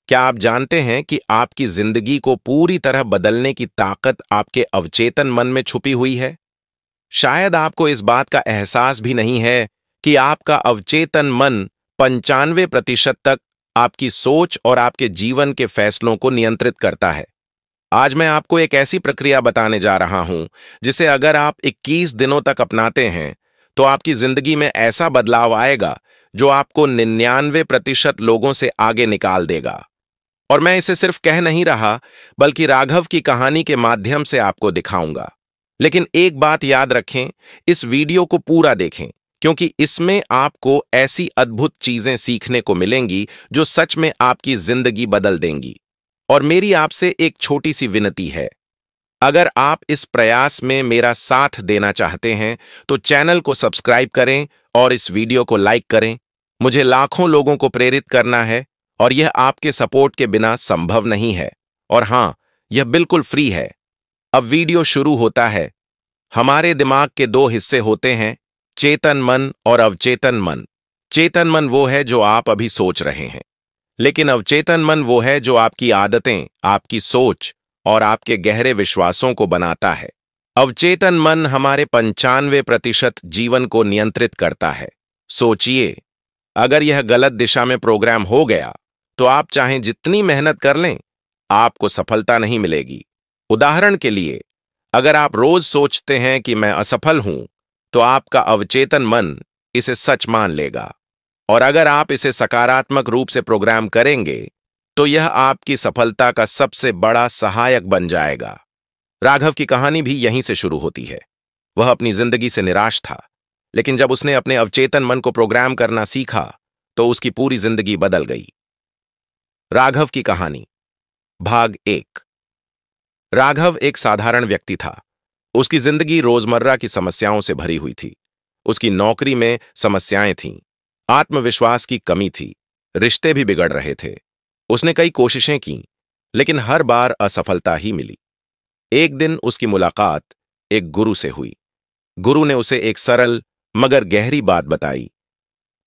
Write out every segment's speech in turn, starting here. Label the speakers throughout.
Speaker 1: क्या आप जानते हैं कि आपकी जिंदगी को पूरी तरह बदलने की ताकत आपके अवचेतन मन में छुपी हुई है? शायद आपको इस बात का एहसास भी नहीं है कि आपका अवचेतन मन 95% तक आपकी सोच और आपके जीवन के फैसलों को नियंत्रित करता है। आज मैं आपको एक ऐसी प्रक्रिया बताने जा रहा हूं जिसे अगर आप 21 दिनों तक अपनाते हैं तो आपकी जिंदगी में ऐसा बदलाव आएगा जो आपको 99% लोगों से आगे निकाल देगा। और मैं इसे सिर्फ कह नहीं रहा, बल्कि राघव की कहानी के माध्यम से आपको दिखाऊंगा। लेकिन एक बात याद रखें, इस वीडियो को पूरा देखें, क्योंकि इसमें आपको ऐसी अद्भुत चीजें सीखने को मिलेंगी जो सच में आपकी जिंदगी बदल देंगी। और मेरी आपसे एक छोटी सी विनती है, अगर आप इस प्रयास में मेरा साथ देना चाहते हैं तो चैनल को सब्सक्राइब करें और इस वीडियो को लाइक करें। मुझे लाखों लोगों को प्रेरित करना है और यह आपके सपोर्ट के बिना संभव नहीं है। और हां, यह बिल्कुल फ्री है। अब वीडियो शुरू होता है। हमारे दिमाग के दो हिस्से होते हैं, चेतन मन और अवचेतन मन। चेतन मन वो है जो आप अभी सोच रहे हैं, लेकिन अवचेतन मन वो है जो आपकी आदतें, आपकी सोच और आपके गहरे विश्वासों को बनाता है। अवचेतन मन हमारे 95% जीवन को नियंत्रित करता है। सोचिए, अगर यह गलत दिशा में प्रोग्राम हो गया तो आप चाहे जितनी मेहनत कर लें, आपको सफलता नहीं मिलेगी। उदाहरण के लिए, अगर आप रोज सोचते हैं कि मैं असफल हूं, तो आपका अवचेतन मन इसे सच मान लेगा। और अगर आप इसे सकारात्मक रूप से प्रोग्राम करेंगे तो यह आपकी सफलता का सबसे बड़ा सहायक बन जाएगा। राघव की कहानी भी यहीं से शुरू होती है। वह अपनी जिंदगी से निराश था, लेकिन जब उसने अपने अवचेतन मन को प्रोग्राम करना सीखा तो उसकी पूरी जिंदगी बदल गई। राघव की कहानी, भाग 1। राघव एक साधारण व्यक्ति था। उसकी जिंदगी रोजमर्रा की समस्याओं से भरी हुई थी। उसकी नौकरी में समस्याएं थीं, आत्मविश्वास की कमी थी, रिश्ते भी बिगड़ रहे थे। उसने कई कोशिशें की, लेकिन हर बार असफलता ही मिली। एक दिन उसकी मुलाकात एक गुरु से हुई। गुरु ने उसे एक सरल मगर गहरी बात बताई।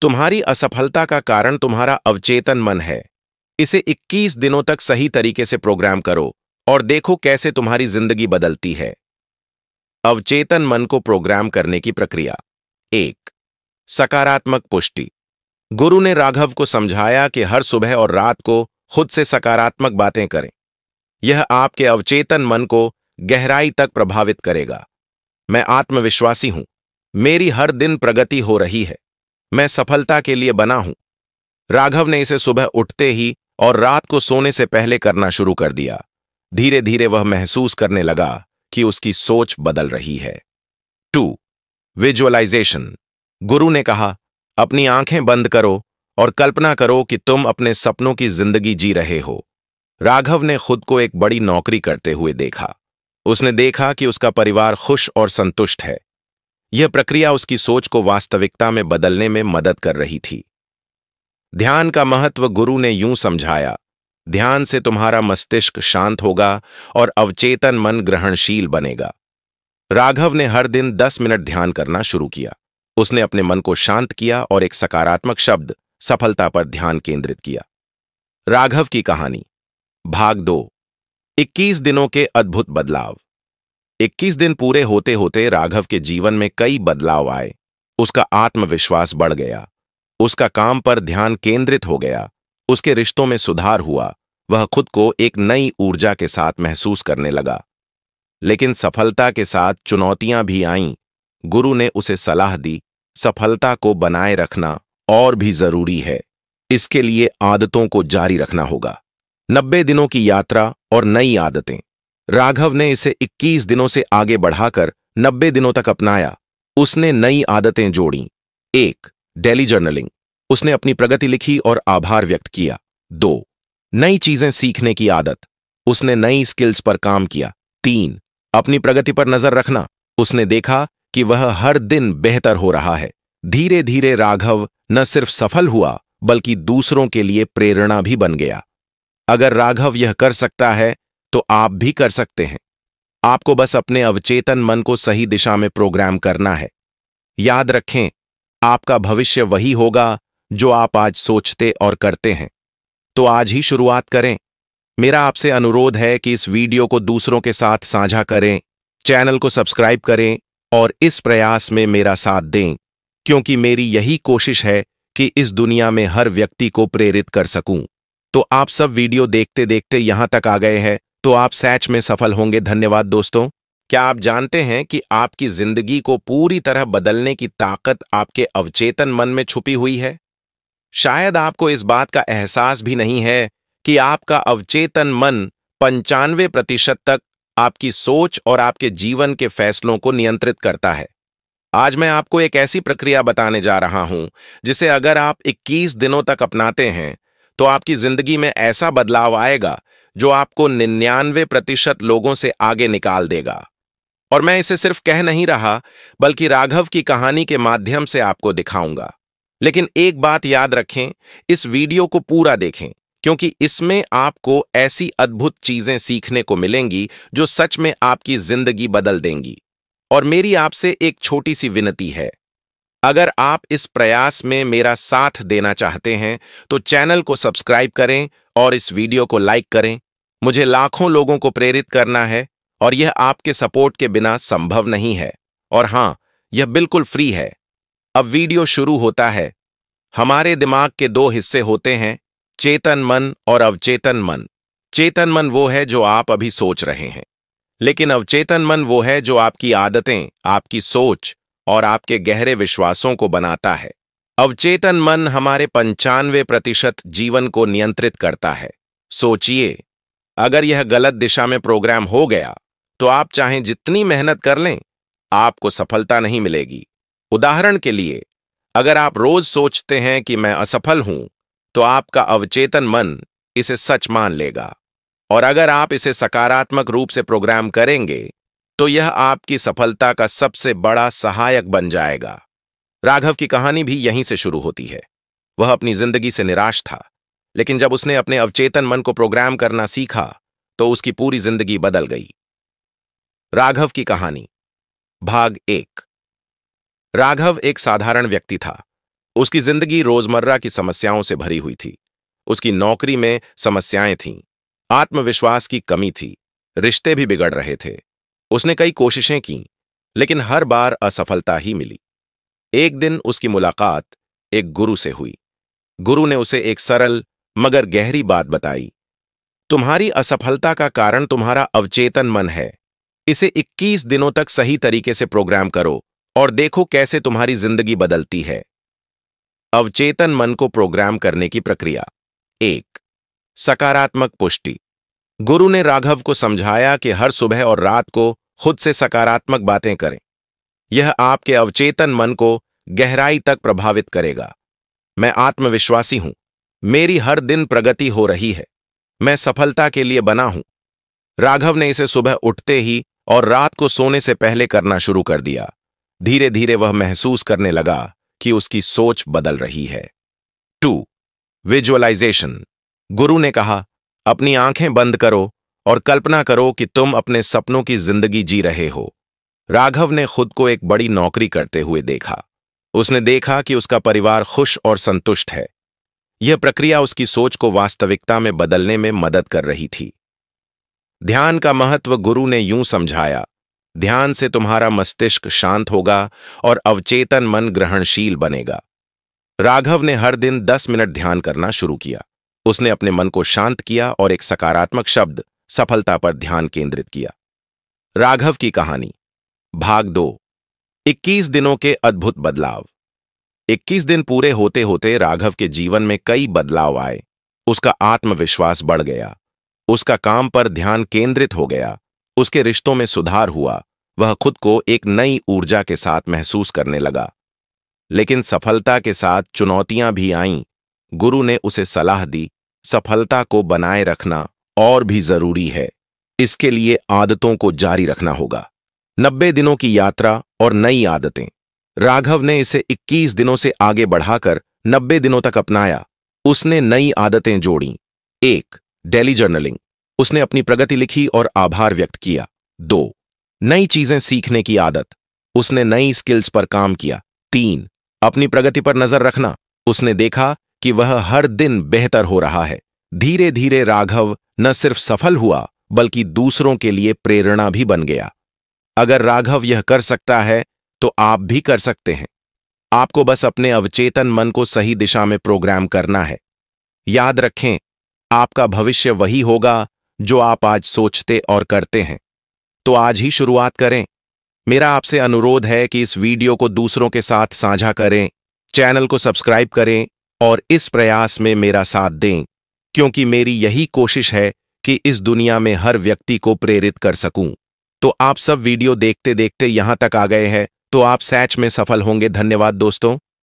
Speaker 1: तुम्हारी असफलता का कारण तुम्हारा अवचेतन मन है। इसे 21 दिनों तक सही तरीके से प्रोग्राम करो और देखो कैसे तुम्हारी जिंदगी बदलती है। अवचेतन मन को प्रोग्राम करने की प्रक्रिया। 1। सकारात्मक पुष्टि। गुरु ने राघव को समझाया कि हर सुबह और रात को खुद से सकारात्मक बातें करें। यह आपके अवचेतन मन को गहराई तक प्रभावित करेगा। मैं आत्मविश्वासी हूं, मेरी हर दिन प्रगति हो रही है, मैं सफलता के लिए बना हूं। राघव ने इसे सुबह उठते ही और रात को सोने से पहले करना शुरू कर दिया। धीरे धीरे वह महसूस करने लगा कि उसकी सोच बदल रही है। 2। विजुअलाइजेशन। गुरु ने कहा, अपनी आंखें बंद करो और कल्पना करो कि तुम अपने सपनों की जिंदगी जी रहे हो। राघव ने खुद को एक बड़ी नौकरी करते हुए देखा। उसने देखा कि उसका परिवार खुश और संतुष्ट है। यह प्रक्रिया उसकी सोच को वास्तविकता में बदलने में मदद कर रही थी। ध्यान का महत्व गुरु ने यूं समझाया, ध्यान से तुम्हारा मस्तिष्क शांत होगा और अवचेतन मन ग्रहणशील बनेगा। राघव ने हर दिन 10 मिनट ध्यान करना शुरू किया। उसने अपने मन को शांत किया और एक सकारात्मक शब्द, सफलता पर ध्यान केंद्रित किया। राघव की कहानी, भाग 2। 21 दिनों के अद्भुत बदलाव। 21 दिन पूरे होते होते राघव के जीवन में कई बदलाव आए। उसका आत्मविश्वास बढ़ गया, उसका काम पर ध्यान केंद्रित हो गया, उसके रिश्तों में सुधार हुआ, वह खुद को एक नई ऊर्जा के साथ महसूस करने लगा। लेकिन सफलता के साथ चुनौतियां भी आईं। गुरु ने उसे सलाह दी, सफलता को बनाए रखना और भी जरूरी है। इसके लिए आदतों को जारी रखना होगा। 90 दिनों की यात्रा और नई आदतें। राघव ने इसे 21 दिनों से आगे बढ़ाकर 90 दिनों तक अपनाया। उसने नई आदतें जोड़ी। 1। Daily journaling. उसने अपनी प्रगति लिखी और आभार व्यक्त किया। 2। नई चीजें सीखने की आदत। उसने नई स्किल्स पर काम किया। 3। अपनी प्रगति पर नजर रखना। उसने देखा कि वह हर दिन बेहतर हो रहा है। धीरे धीरे राघव न सिर्फ सफल हुआ, बल्कि दूसरों के लिए प्रेरणा भी बन गया। अगर राघव यह कर सकता है तो आप भी कर सकते हैं। आपको बस अपने अवचेतन मन को सही दिशा में प्रोग्राम करना है। याद रखें, आपका भविष्य वही होगा जो आप आज सोचते और करते हैं। तो आज ही शुरुआत करें। मेरा आपसे अनुरोध है कि इस वीडियो को दूसरों के साथ साझा करें, चैनल को सब्सक्राइब करें और इस प्रयास में मेरा साथ दें, क्योंकि मेरी यही कोशिश है कि इस दुनिया में हर व्यक्ति को प्रेरित कर सकूं। तो आप सब वीडियो देखते देखते यहां तक आ गए हैं, तो आप सच में सफल होंगे। धन्यवाद दोस्तों। क्या आप जानते हैं कि आपकी जिंदगी को पूरी तरह बदलने की ताकत आपके अवचेतन मन में छुपी हुई है? शायद आपको इस बात का एहसास भी नहीं है कि आपका अवचेतन मन 95% तक आपकी सोच और आपके जीवन के फैसलों को नियंत्रित करता है। आज मैं आपको एक ऐसी प्रक्रिया बताने जा रहा हूं जिसे अगर आप 21 दिनों तक अपनाते हैं तो आपकी जिंदगी में ऐसा बदलाव आएगा जो आपको 99% लोगों से आगे निकाल देगा। और मैं इसे सिर्फ कह नहीं रहा, बल्कि राघव की कहानी के माध्यम से आपको दिखाऊंगा। लेकिन एक बात याद रखें, इस वीडियो को पूरा देखें, क्योंकि इसमें आपको ऐसी अद्भुत चीजें सीखने को मिलेंगी जो सच में आपकी जिंदगी बदल देंगी। और मेरी आपसे एक छोटी सी विनती है, अगर आप इस प्रयास में मेरा साथ देना चाहते हैं तो चैनल को सब्सक्राइब करें और इस वीडियो को लाइक करें। मुझे लाखों लोगों को प्रेरित करना है और यह आपके सपोर्ट के बिना संभव नहीं है। और हां, यह बिल्कुल फ्री है। अब वीडियो शुरू होता है। हमारे दिमाग के दो हिस्से होते हैं, चेतन मन और अवचेतन मन। चेतन मन वो है जो आप अभी सोच रहे हैं, लेकिन अवचेतन मन वो है जो आपकी आदतें, आपकी सोच और आपके गहरे विश्वासों को बनाता है। अवचेतन मन हमारे 95% जीवन को नियंत्रित करता है। सोचिए, अगर यह गलत दिशा में प्रोग्राम हो गया तो आप चाहे जितनी मेहनत कर लें, आपको सफलता नहीं मिलेगी। उदाहरण के लिए, अगर आप रोज सोचते हैं कि मैं असफल हूं, तो आपका अवचेतन मन इसे सच मान लेगा। और अगर आप इसे सकारात्मक रूप से प्रोग्राम करेंगे तो यह आपकी सफलता का सबसे बड़ा सहायक बन जाएगा। राघव की कहानी भी यहीं से शुरू होती है। वह अपनी जिंदगी से निराश था, लेकिन जब उसने अपने अवचेतन मन को प्रोग्राम करना सीखा तो उसकी पूरी जिंदगी बदल गई। राघव की कहानी, भाग 1। राघव एक साधारण व्यक्ति था। उसकी जिंदगी रोजमर्रा की समस्याओं से भरी हुई थी। उसकी नौकरी में समस्याएं थीं, आत्मविश्वास की कमी थी, रिश्ते भी बिगड़ रहे थे। उसने कई कोशिशें की, लेकिन हर बार असफलता ही मिली। एक दिन उसकी मुलाकात एक गुरु से हुई। गुरु ने उसे एक सरल मगर गहरी बात बताई। तुम्हारी असफलता का कारण तुम्हारा अवचेतन मन है। इसे 21 दिनों तक सही तरीके से प्रोग्राम करो और देखो कैसे तुम्हारी जिंदगी बदलती है। अवचेतन मन को प्रोग्राम करने की प्रक्रिया। 1। सकारात्मक पुष्टि। गुरु ने राघव को समझाया कि हर सुबह और रात को खुद से सकारात्मक बातें करें। यह आपके अवचेतन मन को गहराई तक प्रभावित करेगा। मैं आत्मविश्वासी हूं, मेरी हर दिन प्रगति हो रही है, मैं सफलता के लिए बना हूं। राघव ने इसे सुबह उठते ही और रात को सोने से पहले करना शुरू कर दिया। धीरे धीरे वह महसूस करने लगा कि उसकी सोच बदल रही है। 2। विजुअलाइजेशन। गुरु ने कहा, अपनी आंखें बंद करो और कल्पना करो कि तुम अपने सपनों की जिंदगी जी रहे हो। राघव ने खुद को एक बड़ी नौकरी करते हुए देखा। उसने देखा कि उसका परिवार खुश और संतुष्ट है। यह प्रक्रिया उसकी सोच को वास्तविकता में बदलने में मदद कर रही थी। ध्यान का महत्व गुरु ने यूं समझाया, ध्यान से तुम्हारा मस्तिष्क शांत होगा और अवचेतन मन ग्रहणशील बनेगा। राघव ने हर दिन 10 मिनट ध्यान करना शुरू किया। उसने अपने मन को शांत किया और एक सकारात्मक शब्द, सफलता पर ध्यान केंद्रित किया। राघव की कहानी, भाग 2। 21 दिनों के अद्भुत बदलाव। 21 दिन पूरे होते होते राघव के जीवन में कई बदलाव आए। उसका आत्मविश्वास बढ़ गया, उसका काम पर ध्यान केंद्रित हो गया, उसके रिश्तों में सुधार हुआ, वह खुद को एक नई ऊर्जा के साथ महसूस करने लगा। लेकिन सफलता के साथ चुनौतियां भी आईं। गुरु ने उसे सलाह दी, सफलता को बनाए रखना और भी जरूरी है। इसके लिए आदतों को जारी रखना होगा। 90 दिनों की यात्रा और नई आदतें। राघव ने इसे 21 दिनों से आगे बढ़ाकर 90 दिनों तक अपनाया। उसने नई आदतें जोड़ी। 1। Daily journaling. उसने अपनी प्रगति लिखी और आभार व्यक्त किया। 2। नई चीजें सीखने की आदत। उसने नई स्किल्स पर काम किया। 3। अपनी प्रगति पर नजर रखना। उसने देखा कि वह हर दिन बेहतर हो रहा है। धीरे धीरे राघव न सिर्फ सफल हुआ बल्कि दूसरों के लिए प्रेरणा भी बन गया। अगर राघव यह कर सकता है तो आप भी कर सकते हैं। आपको बस अपने अवचेतन मन को सही दिशा में प्रोग्राम करना है। याद रखें, आपका भविष्य वही होगा जो आप आज सोचते और करते हैं। तो आज ही शुरुआत करें। मेरा आपसे अनुरोध है कि इस वीडियो को दूसरों के साथ साझा करें, चैनल को सब्सक्राइब करें और इस प्रयास में मेरा साथ दें, क्योंकि मेरी यही कोशिश है कि इस दुनिया में हर व्यक्ति को प्रेरित कर सकूं। तो आप सब वीडियो देखते देखते यहां तक आ गए हैं, तो आप सच में सफल होंगे। धन्यवाद दोस्तों।